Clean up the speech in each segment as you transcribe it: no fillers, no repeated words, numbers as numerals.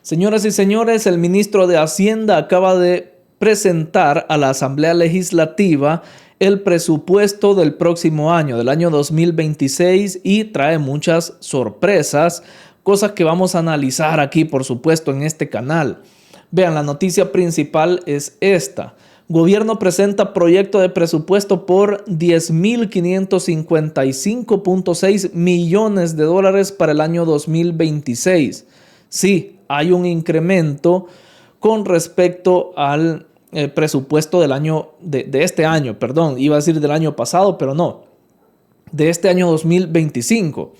Señoras y señores, el ministro de Hacienda acaba de presentar a la Asamblea Legislativa el presupuesto del próximo año, del año 2026, y trae muchas sorpresas, cosas que vamos a analizar aquí, por supuesto, en este canal. Vean, la noticia principal es esta. Gobierno presenta proyecto de presupuesto por 10.555.6 millones de dólares para el año 2026. Sí, hay un incremento con respecto al presupuesto del año de este año, perdón, iba a decir del año pasado, pero no, de este año 2025.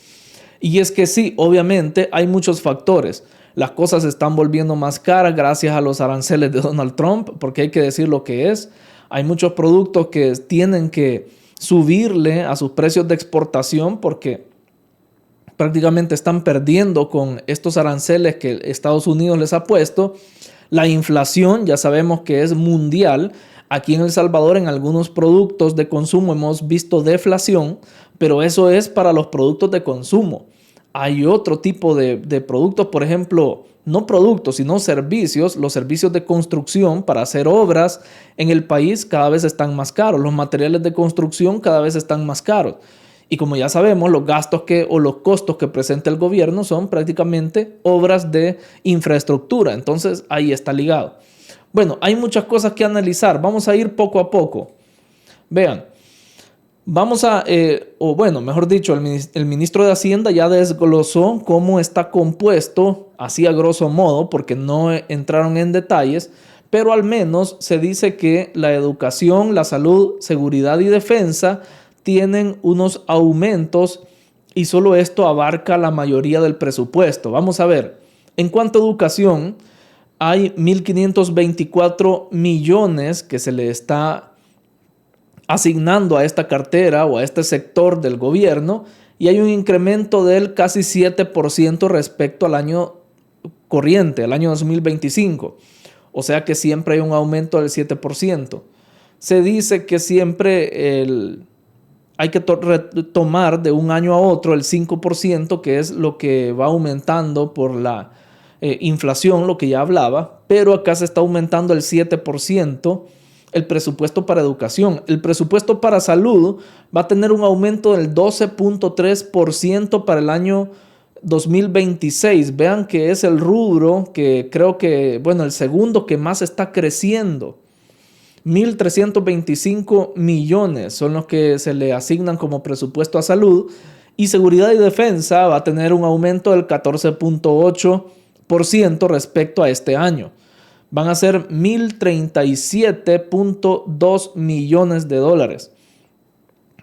Y es que sí, obviamente hay muchos factores. Las cosas se están volviendo más caras gracias a los aranceles de Donald Trump, porque hay que decir lo que es. Hay muchos productos que tienen que subirle a sus precios de exportación porque prácticamente están perdiendo con estos aranceles que Estados Unidos les ha puesto. La inflación ya sabemos que es mundial. Aquí en El Salvador en algunos productos de consumo hemos visto deflación, pero eso es para los productos de consumo. Hay otro tipo de productos, por ejemplo, no productos, sino servicios. Los servicios de construcción para hacer obras en el país cada vez están más caros. Los materiales de construcción cada vez están más caros. Y como ya sabemos, los gastos o los costos que presenta el gobierno son prácticamente obras de infraestructura. Entonces ahí está ligado. Bueno, hay muchas cosas que analizar. Vamos a ir poco a poco. Vean. Vamos a, mejor dicho, el ministro de Hacienda ya desglosó cómo está compuesto, así a grosso modo, porque no entraron en detalles, pero al menos se dice que la educación, la salud, seguridad y defensa tienen unos aumentos y solo esto abarca la mayoría del presupuesto. Vamos a ver, en cuanto a educación, hay 1.524 millones que se le está asignando a esta cartera o a este sector del gobierno y hay un incremento del casi 7% respecto al año corriente, al año 2025. O sea que siempre hay un aumento del 7%. Se dice que siempre hay que tomar de un año a otro el 5%, que es lo que va aumentando por la inflación, lo que ya hablaba, pero acá se está aumentando el 7%. El presupuesto para educación. El presupuesto para salud va a tener un aumento del 12.3% para el año 2026. Vean que es el rubro que creo que, el segundo que más está creciendo. 1.325 millones son los que se le asignan como presupuesto a salud. Y seguridad y defensa va a tener un aumento del 14.8% respecto a este año. Van a ser 1.037.2 millones de dólares.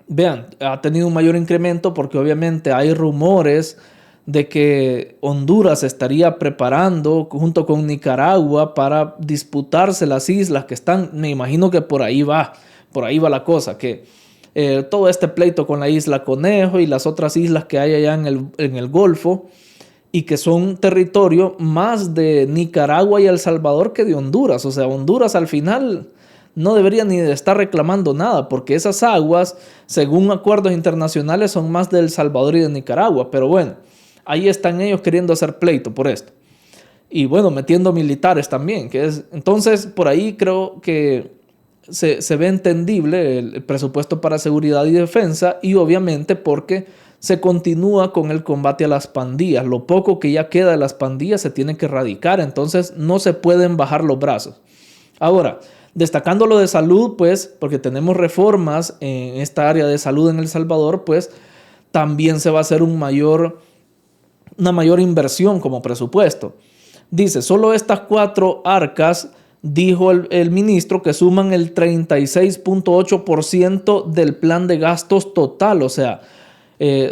Vean, ha tenido un mayor incremento porque obviamente hay rumores de que Honduras estaría preparando junto con Nicaragua para disputarse las islas que están, me imagino que por ahí va la cosa, que todo este pleito con la isla Conejo y las otras islas que hay allá en el Golfo, y que son territorio más de Nicaragua y El Salvador que de Honduras. O sea, Honduras al final no debería ni de estar reclamando nada, porque esas aguas, según acuerdos internacionales, son más de El Salvador y de Nicaragua. Pero bueno, ahí están ellos queriendo hacer pleito por esto. Y bueno, metiendo militares también. Entonces, por ahí creo que se ve entendible el presupuesto para seguridad y defensa, y obviamente porque se continúa con el combate a las pandillas. Lo poco que ya queda de las pandillas se tiene que erradicar, entonces no se pueden bajar los brazos. Ahora, destacando lo de salud, pues, porque tenemos reformas en esta área de salud en El Salvador, pues, también se va a hacer una mayor inversión como presupuesto. Dice, solo estas 4 arcas, dijo el ministro, que suman el 36.8% del plan de gastos total, o sea,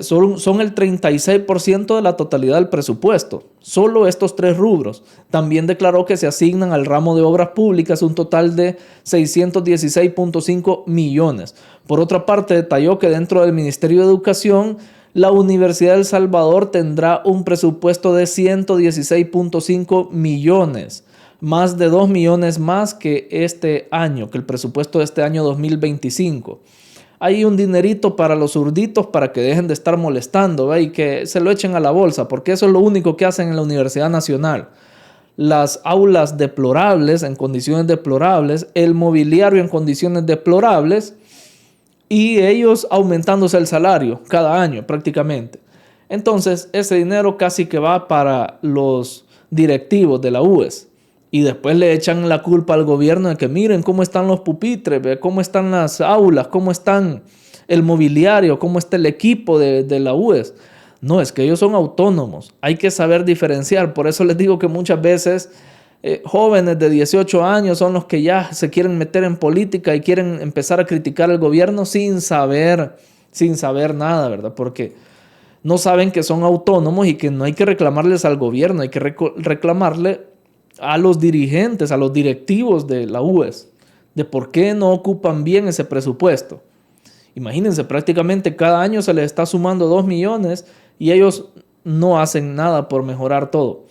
son el 36% de la totalidad del presupuesto. Solo estos 3 rubros. También declaró que se asignan al ramo de obras públicas un total de 616.5 millones. Por otra parte, detalló que dentro del Ministerio de Educación, la Universidad de El Salvador tendrá un presupuesto de 116.5 millones. Más de 2 millones más que este año, que el presupuesto de este año 2025. Hay un dinerito para los zurditos para que dejen de estar molestando, ¿ve? Y que se lo echen a la bolsa, porque eso es lo único que hacen en la Universidad Nacional. las aulas deplorables, en condiciones deplorables, el mobiliario en condiciones deplorables y ellos aumentándose el salario cada año prácticamente. Entonces, ese dinero casi que va para los directivos de la UES. Y después le echan la culpa al gobierno de que miren cómo están los pupitres, cómo están las aulas, cómo están el mobiliario, cómo está el equipo de la UES. No, es que ellos son autónomos. Hay que saber diferenciar. Por eso les digo que muchas veces jóvenes de 18 años son los que ya se quieren meter en política y quieren empezar a criticar al gobierno sin saber nada, ¿verdad? Porque no saben que son autónomos y que no hay que reclamarles al gobierno, hay que reclamarle a los dirigentes, a los directivos de la UES, de por qué no ocupan bien ese presupuesto. Imagínense, prácticamente cada año se les está sumando 2 millones y ellos no hacen nada por mejorar todo.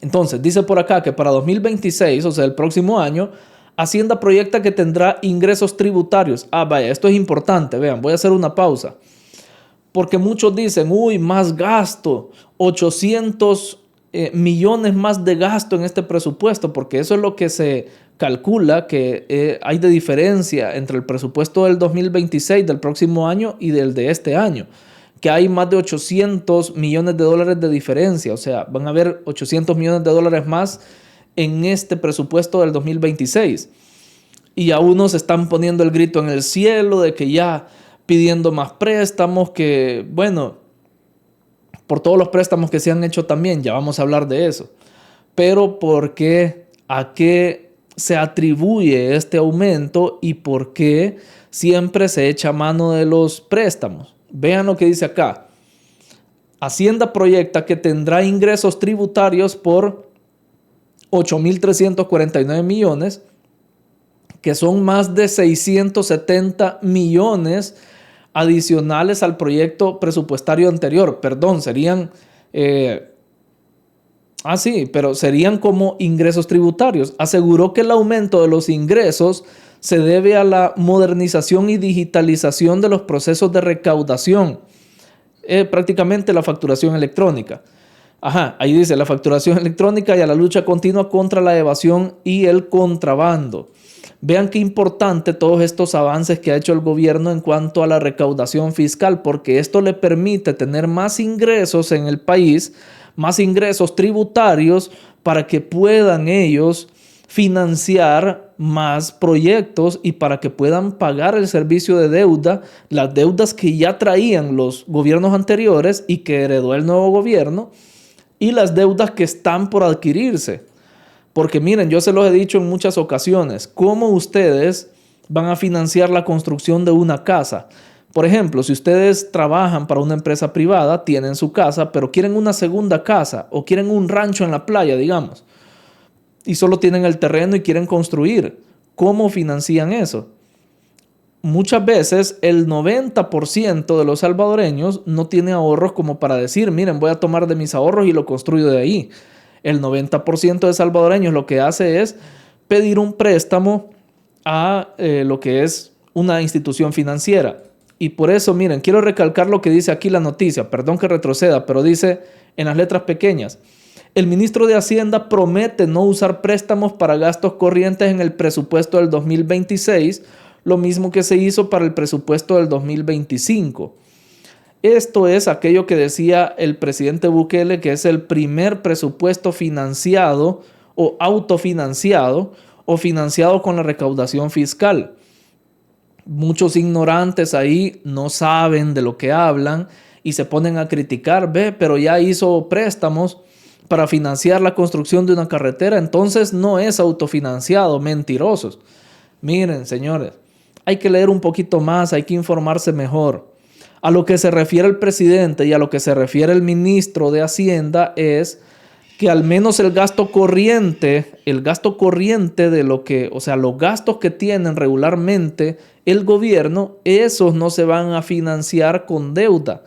Entonces, dice por acá que para 2026, o sea, el próximo año, Hacienda proyecta que tendrá ingresos tributarios. Vaya, esto es importante, vean, voy a hacer una pausa. Porque muchos dicen, más gasto, 800 millones más de gasto en este presupuesto, porque eso es lo que se calcula que hay de diferencia entre el presupuesto del 2026 del próximo año y del de este año, que hay más de 800 millones de dólares de diferencia, o sea, van a haber 800 millones de dólares más en este presupuesto del 2026. Y a unos están poniendo el grito en el cielo de que ya pidiendo más préstamos, que bueno, por todos los préstamos que se han hecho también, ya vamos a hablar de eso. Pero ¿por qué? ¿A qué se atribuye este aumento y por qué siempre se echa mano de los préstamos? Vean lo que dice acá. Hacienda proyecta que tendrá ingresos tributarios por 8.349 millones, que son más de 670 millones adicionales al proyecto presupuestario anterior. Perdón, serían serían como ingresos tributarios. Aseguró que el aumento de los ingresos se debe a la modernización y digitalización de los procesos de recaudación, prácticamente la facturación electrónica. Ahí dice la facturación electrónica y a la lucha continua contra la evasión y el contrabando. Vean qué importante todos estos avances que ha hecho el gobierno en cuanto a la recaudación fiscal, porque esto le permite tener más ingresos en el país, más ingresos tributarios para que puedan ellos financiar más proyectos y para que puedan pagar el servicio de deuda, las deudas que ya traían los gobiernos anteriores y que heredó el nuevo gobierno y las deudas que están por adquirirse. Porque miren, yo se los he dicho en muchas ocasiones, ¿cómo ustedes van a financiar la construcción de una casa? Por ejemplo, si ustedes trabajan para una empresa privada, tienen su casa, pero quieren una segunda casa o quieren un rancho en la playa, digamos, y solo tienen el terreno y quieren construir, ¿cómo financian eso? Muchas veces el 90% de los salvadoreños no tiene ahorros como para decir, miren, voy a tomar de mis ahorros y lo construyo de ahí. El 90% de salvadoreños lo que hace es pedir un préstamo a lo que es una institución financiera. Y por eso, miren, quiero recalcar lo que dice aquí la noticia. Perdón que retroceda, pero dice en las letras pequeñas. El ministro de Hacienda promete no usar préstamos para gastos corrientes en el presupuesto del 2026, lo mismo que se hizo para el presupuesto del 2025. Esto es aquello que decía el presidente Bukele, que es el primer presupuesto financiado o autofinanciado o financiado con la recaudación fiscal. Muchos ignorantes ahí no saben de lo que hablan y se ponen a criticar, pero ya hizo préstamos para financiar la construcción de una carretera, entonces no es autofinanciado, mentirosos. Miren, señores, hay que leer un poquito más, hay que informarse mejor. A lo que se refiere el presidente y a lo que se refiere el ministro de Hacienda es que al menos el gasto corriente de lo que, o sea, los gastos que tienen regularmente el gobierno, esos no se van a financiar con deuda.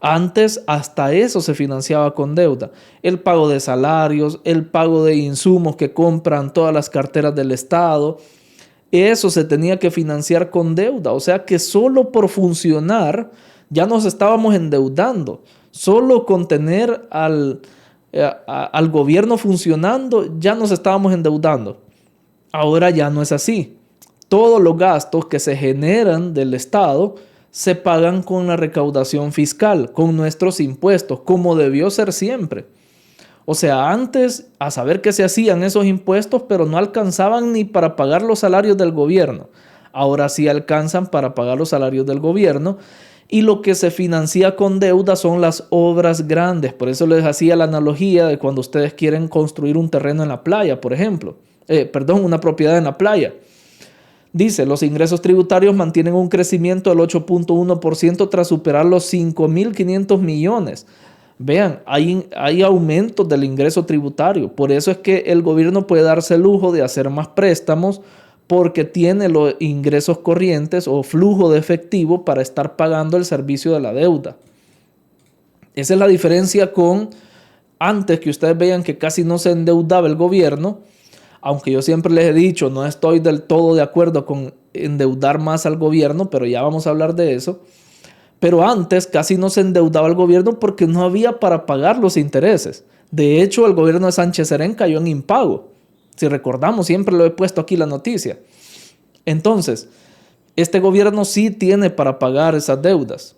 Antes hasta eso se financiaba con deuda. El pago de salarios, el pago de insumos que compran todas las carteras del Estado, eso se tenía que financiar con deuda. O sea que solo por funcionar ya nos estábamos endeudando. Solo con tener al al gobierno funcionando, ya nos estábamos endeudando. Ahora ya no es así. Todos los gastos que se generan del Estado se pagan con la recaudación fiscal, con nuestros impuestos, como debió ser siempre. O sea, antes, a saber qué se hacían esos impuestos, pero no alcanzaban ni para pagar los salarios del gobierno. Ahora sí alcanzan para pagar los salarios del gobierno. Y lo que se financia con deuda son las obras grandes. Por eso les hacía la analogía de cuando ustedes quieren construir un terreno en la playa, por ejemplo. Una propiedad en la playa. Dice, los ingresos tributarios mantienen un crecimiento del 8.1% tras superar los 5.500 millones. Vean, hay aumentos del ingreso tributario. Por eso es que el gobierno puede darse el lujo de hacer más préstamos porque tiene los ingresos corrientes o flujo de efectivo para estar pagando el servicio de la deuda. Esa es la diferencia con antes, que ustedes vean que casi no se endeudaba el gobierno. Aunque yo siempre les he dicho, no estoy del todo de acuerdo con endeudar más al gobierno, pero ya vamos a hablar de eso. Pero antes casi no se endeudaba el gobierno porque no había para pagar los intereses. De hecho, el gobierno de Sánchez Serén cayó en impago. Si recordamos, siempre lo he puesto aquí la noticia. Entonces, este gobierno sí tiene para pagar esas deudas.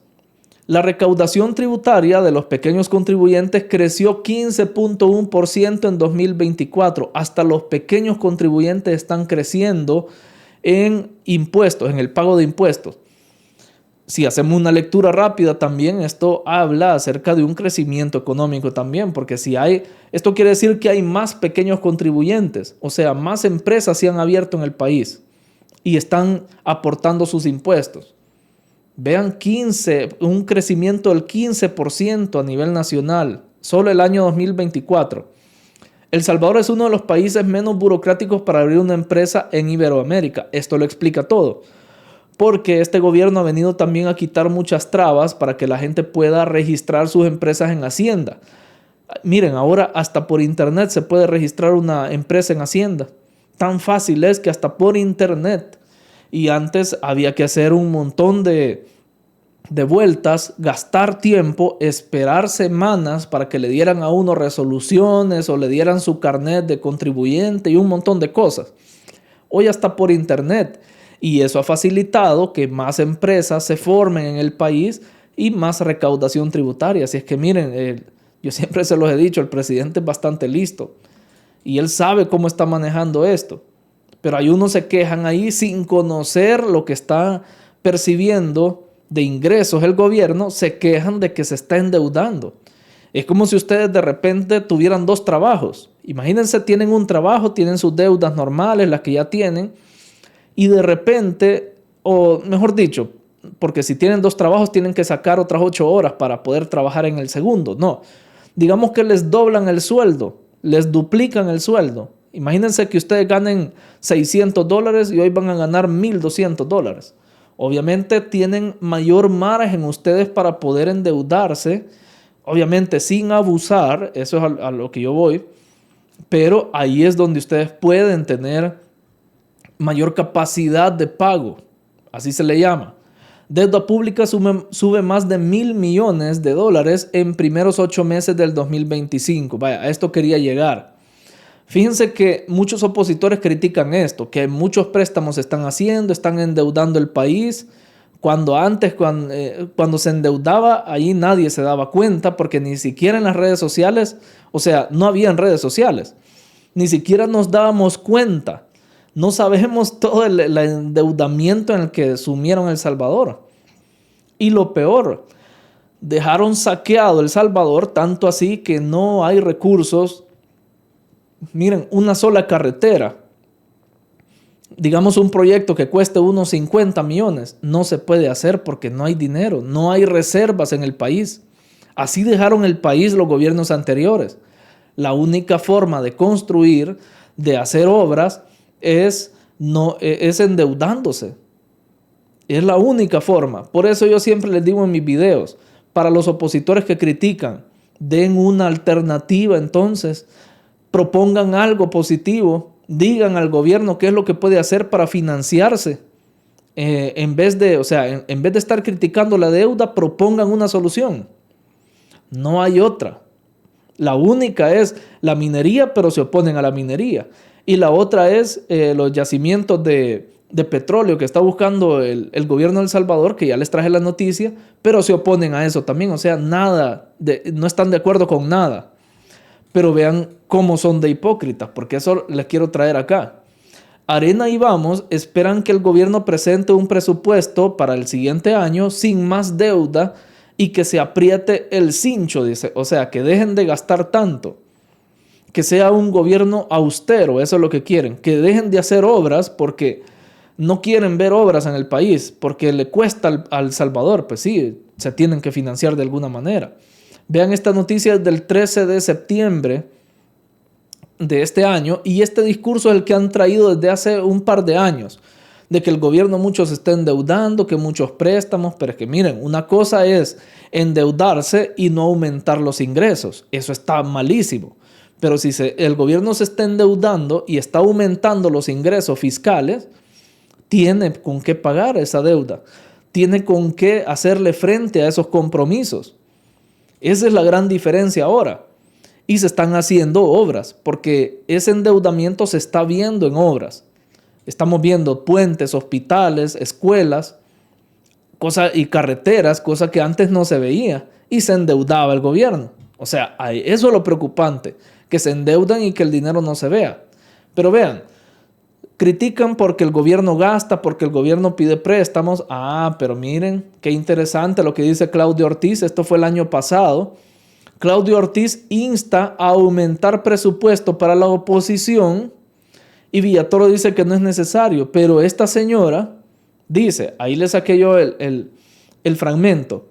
La recaudación tributaria de los pequeños contribuyentes creció 15.1% en 2024. Hasta los pequeños contribuyentes están creciendo en impuestos, en el pago de impuestos. Si hacemos una lectura rápida también, esto habla acerca de un crecimiento económico también, porque esto quiere decir que hay más pequeños contribuyentes, o sea, más empresas se han abierto en el país y están aportando sus impuestos. Vean, un crecimiento del 15% a nivel nacional, solo el año 2024. El Salvador es uno de los países menos burocráticos para abrir una empresa en Iberoamérica. Esto lo explica todo. Porque este gobierno ha venido también a quitar muchas trabas para que la gente pueda registrar sus empresas en Hacienda. Miren, ahora hasta por internet se puede registrar una empresa en Hacienda. Tan fácil es que hasta por internet. Y antes había que hacer un montón de vueltas, gastar tiempo, esperar semanas para que le dieran a uno resoluciones o le dieran su carnet de contribuyente y un montón de cosas. Hoy hasta por internet. Y eso ha facilitado que más empresas se formen en el país y más recaudación tributaria. Así es que miren, yo siempre se los he dicho, el presidente es bastante listo y él sabe cómo está manejando esto. Pero hay unos se quejan ahí sin conocer lo que está percibiendo de ingresos el gobierno, se quejan de que se está endeudando. Es como si ustedes de repente tuvieran dos trabajos. Imagínense, tienen un trabajo, tienen sus deudas normales, las que ya tienen, y de repente, o mejor dicho, porque si tienen dos trabajos tienen que sacar otras 8 horas para poder trabajar en el segundo. No, digamos que les doblan el sueldo, les duplican el sueldo. Imagínense que ustedes ganen $600 y hoy van a ganar $1,200. Obviamente tienen mayor margen ustedes para poder endeudarse, obviamente sin abusar, eso es a lo que yo voy, pero ahí es donde ustedes pueden tener mayor capacidad de pago, así se le llama. Deuda pública sube más de $1,000 millones en primeros 8 meses del 2025. Vaya, a esto quería llegar. Fíjense que muchos opositores critican esto, que muchos préstamos se están haciendo, están endeudando el país, cuando antes, cuando se endeudaba, ahí nadie se daba cuenta, porque ni siquiera en las redes sociales, o sea, no habían redes sociales, ni siquiera nos dábamos cuenta. No sabemos todo el endeudamiento en el que sumieron El Salvador. Y lo peor, dejaron saqueado El Salvador, tanto así que no hay recursos. Miren, una sola carretera, digamos un proyecto que cueste unos 50 millones, no se puede hacer porque no hay dinero, no hay reservas en el país. Así dejaron el país los gobiernos anteriores. La única forma de construir, de hacer obras, es endeudándose. Es la única forma. Por eso yo siempre les digo en mis videos, para los opositores que critican, den una alternativa entonces, propongan algo positivo, digan al gobierno qué es lo que puede hacer para financiarse. En vez de estar criticando la deuda, propongan una solución. No hay otra. La única es la minería, pero se oponen a la minería. Y la otra es los yacimientos de petróleo que está buscando el gobierno de El Salvador, que ya les traje la noticia, pero se oponen a eso también. O sea, no están de acuerdo con nada. Pero vean cómo son de hipócritas, porque eso les quiero traer acá. Arena y Vamos esperan que el gobierno presente un presupuesto para el siguiente año sin más deuda y que se apriete el cincho, dice. O sea, que dejen de gastar tanto. Que sea un gobierno austero, eso es lo que quieren. Que dejen de hacer obras porque no quieren ver obras en el país, porque le cuesta al Salvador. Pues sí, se tienen que financiar de alguna manera. Vean esta noticia del 13 de septiembre de este año, y este discurso es el que han traído desde hace un par de años, de que el gobierno muchos se está endeudando, que muchos préstamos, pero es que miren, una cosa es endeudarse y no aumentar los ingresos, eso está malísimo, pero si el gobierno se está endeudando y está aumentando los ingresos fiscales, tiene con qué pagar esa deuda, tiene con qué hacerle frente a esos compromisos. Esa es la gran diferencia ahora. Y se están haciendo obras, porque ese endeudamiento se está viendo en obras. Estamos viendo puentes, hospitales, escuelas, y carreteras, cosa que antes no se veía, y se endeudaba el gobierno. O sea, eso es lo preocupante, que se endeudan y que el dinero no se vea. Pero vean, critican porque el gobierno gasta, porque el gobierno pide préstamos. Pero miren, qué interesante lo que dice Claudio Ortiz. Esto fue el año pasado. Claudio Ortiz insta a aumentar presupuesto para la oposición y Villatoro dice que no es necesario, pero esta señora dice, ahí le saqué yo el fragmento,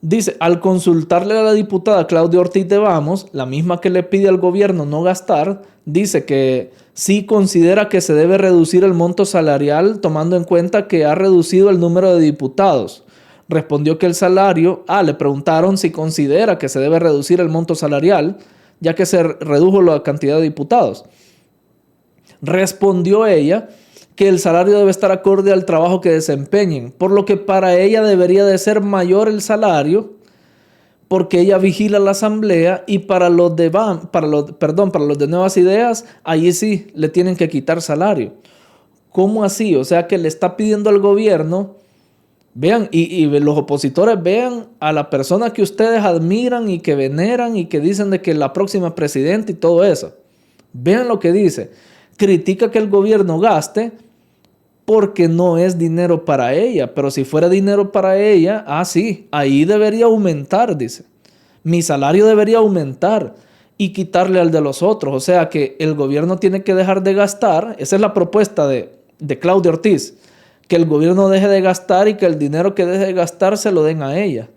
dice, al consultarle a la diputada Claudia Ortiz de Vamos, la misma que le pide al gobierno no gastar, dice que sí considera que se debe reducir el monto salarial tomando en cuenta que ha reducido el número de diputados. Respondió que el salario, le preguntaron si considera que se debe reducir el monto salarial, ya que se redujo la cantidad de diputados. Respondió ella que el salario debe estar acorde al trabajo que desempeñen, por lo que para ella debería de ser mayor el salario, porque ella vigila la asamblea y para los de Nuevas Ideas, ahí sí le tienen que quitar salario. ¿Cómo así? O sea que le está pidiendo al gobierno. Vean, y los opositores vean a la persona que ustedes admiran y que veneran y que dicen de que la próxima presidenta y todo eso. Vean lo que dice. Critica que el gobierno gaste porque no es dinero para ella. Pero si fuera dinero para ella, sí, ahí debería aumentar, dice. Mi salario debería aumentar y quitarle al de los otros. O sea que el gobierno tiene que dejar de gastar. Esa es la propuesta de Claudia Ortiz. Que el gobierno deje de gastar y que el dinero que deje de gastar se lo den a ella.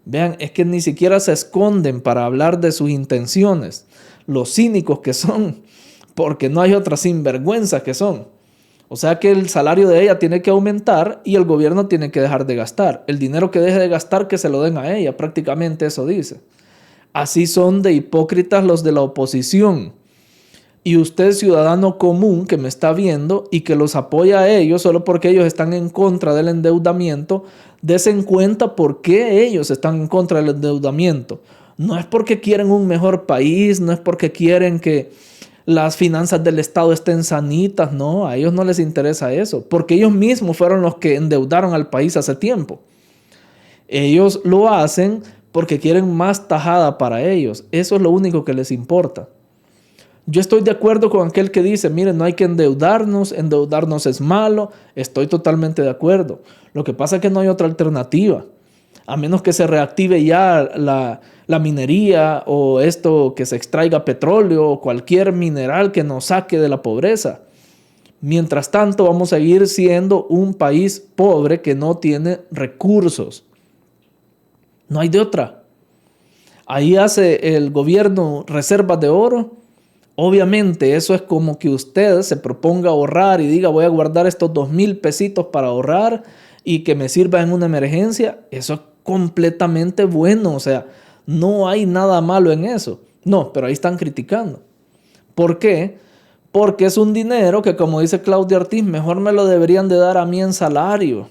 Vean, es que ni siquiera se esconden para hablar de sus intenciones. Los cínicos que son, porque no hay otras sinvergüenzas que son. O sea que el salario de ella tiene que aumentar y el gobierno tiene que dejar de gastar. El dinero que deje de gastar que se lo den a ella, prácticamente eso dice. Así son de hipócritas los de la oposición. Y usted, ciudadano común que me está viendo y que los apoya a ellos solo porque ellos están en contra del endeudamiento, dése en cuenta por qué ellos están en contra del endeudamiento. No es porque quieren un mejor país, no es porque quieren que las finanzas del Estado estén sanitas, no, a ellos no les interesa eso, porque ellos mismos fueron los que endeudaron al país hace tiempo. Ellos lo hacen porque quieren más tajada para ellos, eso es lo único que les importa. Yo estoy de acuerdo con aquel que dice, miren, no hay que endeudarnos es malo. Estoy totalmente de acuerdo. Lo que pasa es que no hay otra alternativa. A menos que se reactive ya la minería o esto que se extraiga petróleo o cualquier mineral que nos saque de la pobreza. Mientras tanto, vamos a seguir siendo un país pobre que no tiene recursos. No hay de otra. Ahí hace el gobierno reservas de oro. Obviamente eso es como que usted se proponga ahorrar y diga voy a guardar estos 2,000 pesitos para ahorrar y que me sirva en una emergencia. Eso es completamente bueno, o sea, no hay nada malo en eso. No, pero ahí están criticando. ¿Por qué? Porque es un dinero que, como dice Claudia Ortiz, mejor me lo deberían de dar a mí en salario.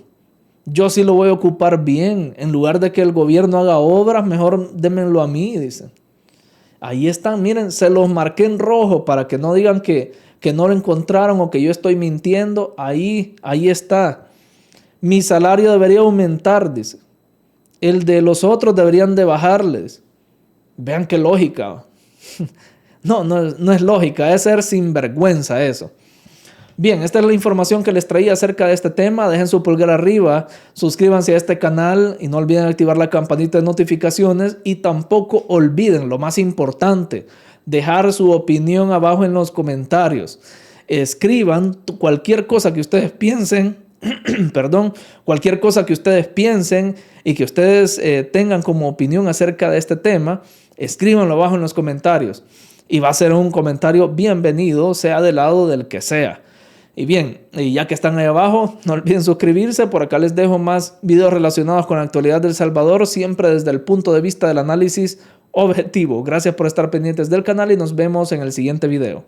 Yo sí lo voy a ocupar bien. En lugar de que el gobierno haga obras, mejor démenlo a mí, dicen. Ahí están, miren, se los marqué en rojo para que no digan que no lo encontraron o que yo estoy mintiendo. Ahí está. Mi salario debería aumentar, dice. El de los otros deberían de bajarles. Vean qué lógica. No es lógica, es ser sinvergüenza eso. Bien, esta es la información que les traía acerca de este tema. Dejen su pulgar arriba, suscríbanse a este canal y no olviden activar la campanita de notificaciones y tampoco olviden, lo más importante, dejar su opinión abajo en los comentarios. Escriban cualquier cosa que ustedes piensen, perdón, cualquier cosa que ustedes piensen y que ustedes tengan como opinión acerca de este tema, escríbanlo abajo en los comentarios. Y va a ser un comentario bienvenido, sea del lado del que sea. Y bien, y ya que están ahí abajo, no olviden suscribirse. Por acá les dejo más videos relacionados con la actualidad de El Salvador, siempre desde el punto de vista del análisis objetivo. Gracias por estar pendientes del canal y nos vemos en el siguiente video.